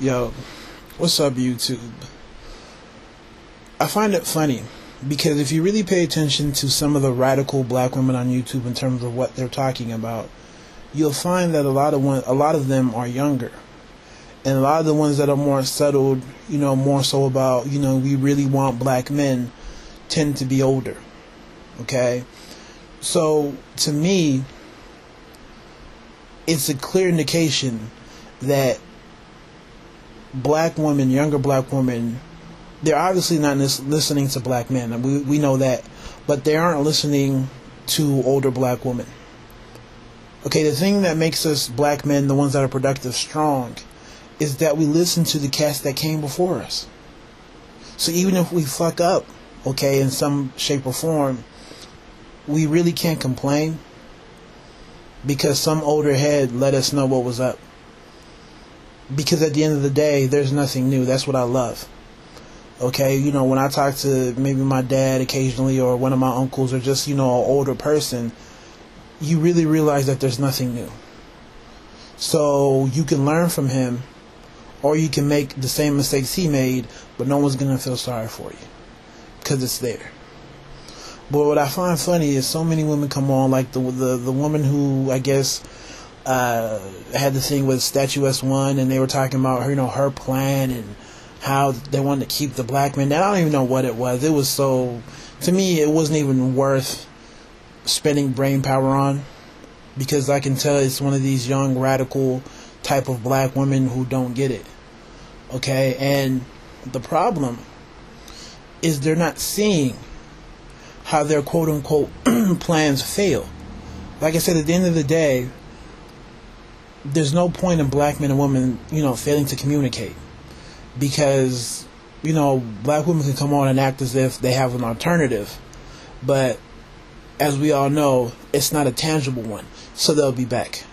Yo, what's up, YouTube? I find it funny because if you really pay attention to some of the radical black women on YouTube in terms of what they're talking about, you'll find that a lot of them are younger, and a lot of the ones that are more settled, more so about, we really want black men, tend to be older. Okay, so to me, it's a clear indication that black women, younger black women, they're obviously not listening to black men. We know that. But they aren't listening to older black women. Okay, the thing that makes us black men, the ones that are productive, strong, is that we listen to the cats that came before us. So even if we fuck up, okay, in some shape or form, we really can't complain because some older head let us know what was up. Because at the end of the day, there's nothing new. That's what I love. Okay, when I talk to maybe my dad occasionally or one of my uncles or just, an older person, you really realize that there's nothing new. So you can learn from him, or you can make the same mistakes he made, but no one's going to feel sorry for you because it's there. But what I find funny is so many women come on, like the woman who, I guess, had the thing with Statuesque One, and they were talking about her, her plan and how they wanted to keep the black men. I don't even know what it was. It was so, to me, it wasn't even worth spending brain power on, because I can tell it's one of these young radical type of black women who don't get it. Okay, and the problem is they're not seeing how their quote unquote plans fail. Like I said, at the end of the day, there's no point in black men and women, failing to communicate. Because, black women can come on and act as if they have an alternative. But, as we all know, it's not a tangible one. So they'll be back.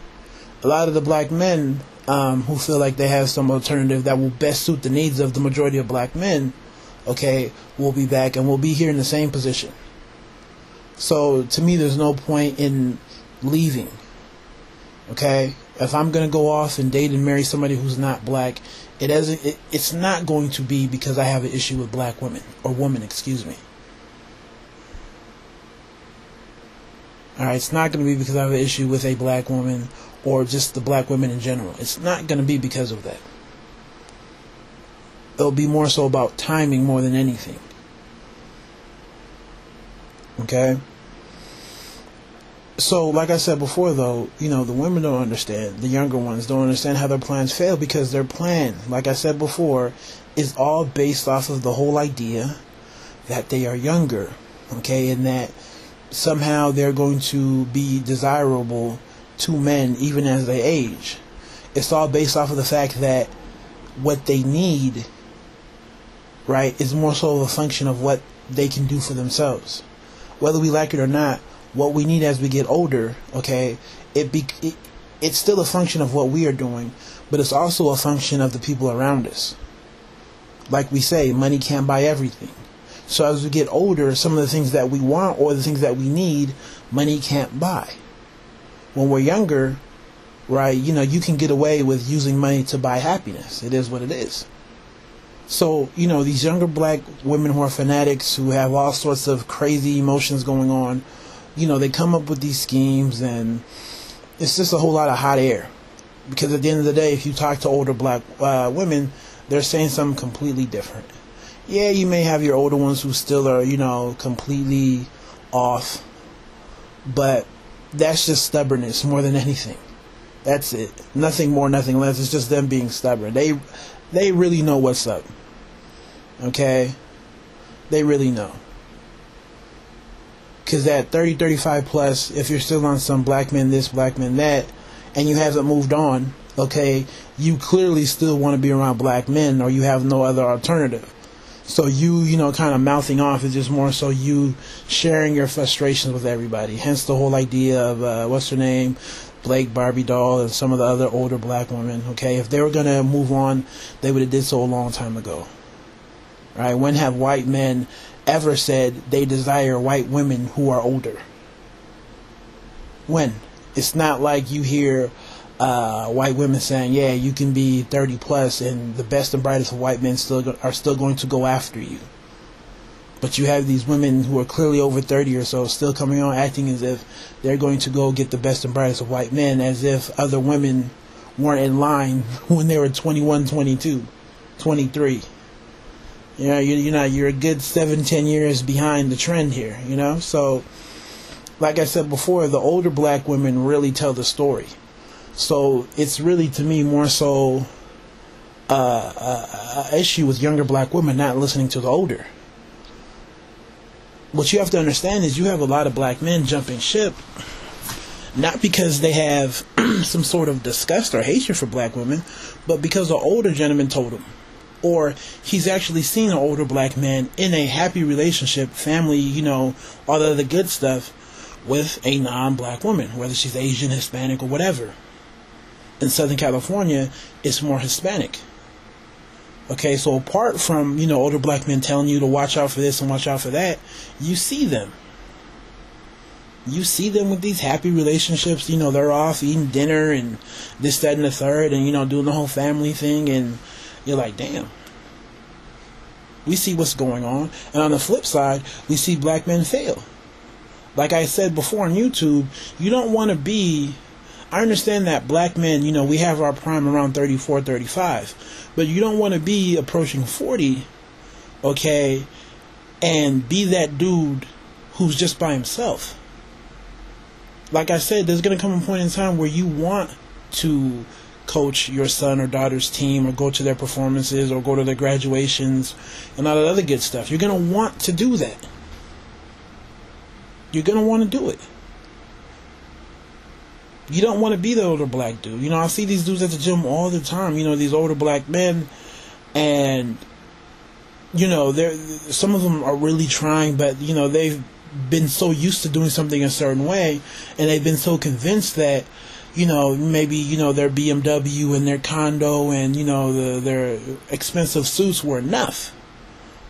A lot of the black men who feel like they have some alternative that will best suit the needs of the majority of black men, okay, will be back and will be here in the same position. So, to me, there's no point in leaving. Okay? If I'm going to go off and date and marry somebody who's not black, it's not going to be because I have an issue with black women, or woman, excuse me. Alright, it's not going to be because I have an issue with a black woman, or just the black women in general. It's not going to be because of that. It'll be more so about timing more than anything. Okay? So, like I said before, though, the women don't understand. The younger ones don't understand how their plans fail, because their plan, like I said before, is all based off of the whole idea that they are younger, okay, and that somehow they're going to be desirable to men even as they age. It's all based off of the fact that what they need, right, is more so a function of what they can do for themselves. Whether we like it or not, what we need as we get older, okay, it's still a function of what we are doing, but it's also a function of the people around us. Like we say, money can't buy everything. So as we get older, some of the things that we want or the things that we need, money can't buy. When we're younger, right, you can get away with using money to buy happiness. It is what it is. So, these younger black women who are fanatics, who have all sorts of crazy emotions going on, they come up with these schemes, and it's just a whole lot of hot air. Because at the end of the day, if you talk to older black women, they're saying something completely different. Yeah, you may have your older ones who still are, completely off. But that's just stubbornness more than anything. That's it. Nothing more, nothing less. It's just them being stubborn. They really know what's up. Okay? They really know. Because at 30, 35 plus, if you're still on some black men this, black men that, and you haven't moved on, okay, you clearly still want to be around black men, or you have no other alternative. So you kind of mouthing off is just more so you sharing your frustrations with everybody. Hence the whole idea of, what's her name, Blake, Barbie Doll, and some of the other older black women, okay? If they were going to move on, they would have did so a long time ago. Right? When have white men ever said they desire white women who are older? When? It's not like you hear white women saying, yeah, you can be 30 plus and the best and brightest of white men are still going to go after you. But you have these women who are clearly over 30 or so still coming on acting as if they're going to go get the best and brightest of white men, as if other women weren't in line when they were 21, 22, 23. You know, you're a good 7-10 years behind the trend here, you know? So, like I said before, the older black women really tell the story. So it's really, to me, more so a issue with younger black women not listening to the older. What you have to understand is you have a lot of black men jumping ship, not because they have some sort of disgust or hatred for black women, but because an older gentleman told them. Or he's actually seen an older black man in a happy relationship, family, you know, all the other good stuff, with a non-black woman, whether she's Asian, Hispanic, or whatever. In Southern California, it's more Hispanic. Okay, so apart from, you know, older black men telling you to watch out for this and watch out for that, you see them. You see them with these happy relationships. You know, they're off eating dinner and this, that, and the third, and, you know, doing the whole family thing, and you're like, damn. We see what's going on. And on the flip side, we see black men fail. Like I said before on YouTube, you don't want to be... I understand that black men, you know, we have our prime around 34, 35. But you don't want to be approaching 40, okay, and be that dude who's just by himself. Like I said, there's going to come a point in time where you want to coach your son or daughter's team, or go to their performances, or go to their graduations, and all that other good stuff. You're going to want to do that. You're going to want to do it. You don't want to be the older black dude. You know, I see these dudes at the gym all the time, you know, these older black men, and, you know, some of them are really trying, but, you know, they've been so used to doing something a certain way, and they've been so convinced that, you know, maybe, you know, their BMW and their condo and, you know, their expensive suits were enough.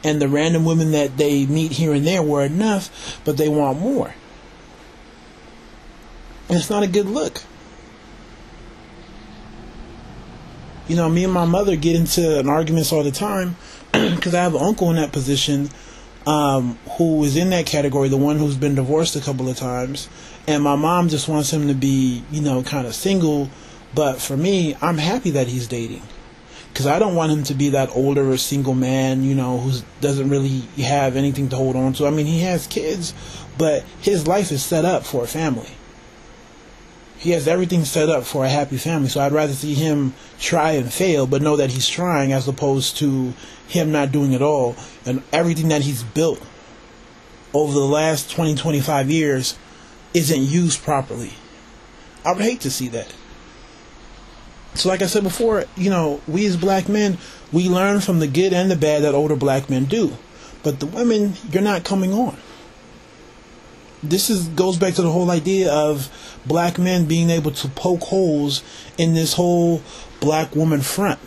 And the random women that they meet here and there were enough, but they want more. And it's not a good look. You know, me and my mother get into arguments all the time because I have an uncle in that position who is in that category, the one who's been divorced a couple of times. And my mom just wants him to be, you know, kind of single. But for me, I'm happy that he's dating. Because I don't want him to be that older single man, you know, who doesn't really have anything to hold on to. I mean, he has kids, but his life is set up for a family. He has everything set up for a happy family. So I'd rather see him try and fail, but know that he's trying, as opposed to him not doing it all. And everything that he's built over the last 20, 25 years isn't used properly. I would hate to see that. So like I said before, you know, we as black men, we learn from the good and the bad that older black men do. But the women, you're not coming on. This goes back to the whole idea of black men being able to poke holes in this whole black woman front.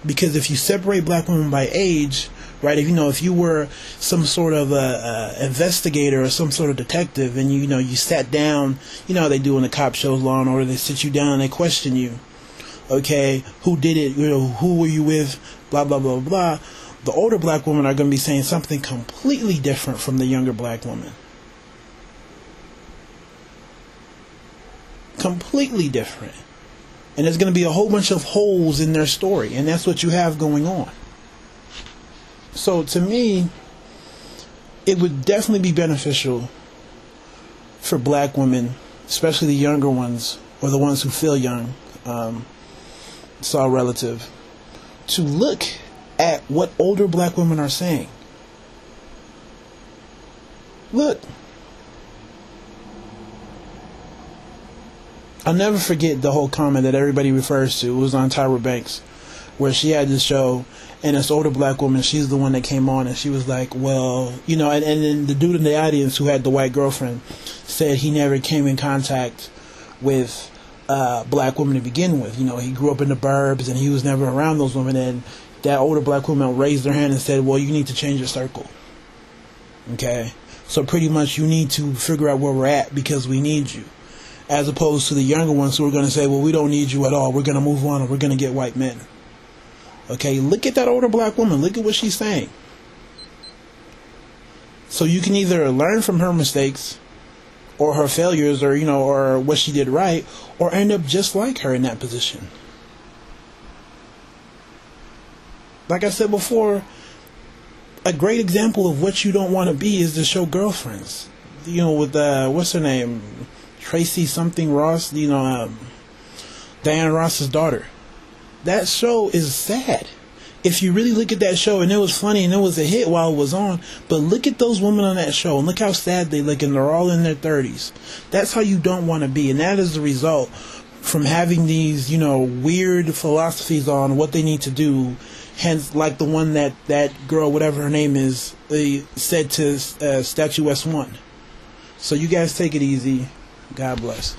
Because if you separate black women by age, right, if you were some sort of investigator or some sort of detective, and you sat down, you know how they do in the cop shows, Law and Order, they sit you down and they question you. Okay, who did it? You know, who were you with? Blah, blah, blah, blah. The older black women are going to be saying something completely different from the younger black woman. Completely different. And there's going to be a whole bunch of holes in their story. And that's what you have going on. So to me, it would definitely be beneficial for black women, especially the younger ones, or the ones who feel young, it's all relative, to look at what older black women are saying. Look. I'll never forget the whole comment that everybody refers to. It was on Tyra Banks, where she had this show, and this older black woman, she's the one that came on, and she was like, well, and then the dude in the audience who had the white girlfriend said he never came in contact with black women to begin with. You know, he grew up in the burbs, and he was never around those women, and that older black woman raised her hand and said, well, you need to change your circle. Okay? So pretty much you need to figure out where we're at, because we need you. as opposed to the younger ones who are going to say, well, we don't need you at all. We're going to move on and we're going to get white men. Okay, look at that older black woman. Look at what she's saying. So you can either learn from her mistakes or her failures, or, you know, or what she did right, or end up just like her in that position. Like I said before, a great example of what you don't want to be is the show Girlfriends. You know, with what's her name, Tracy something Ross. You know, Diana Ross's daughter. That show is sad. If you really look at that show, and it was funny and it was a hit while it was on, but look at those women on that show and look how sad they look, and they're all in their 30s. That's how you don't want to be, and that is the result from having these, you know, weird philosophies on what they need to do. Hence, like the one that girl, whatever her name is, said to Statue S1. So you guys take it easy. God bless.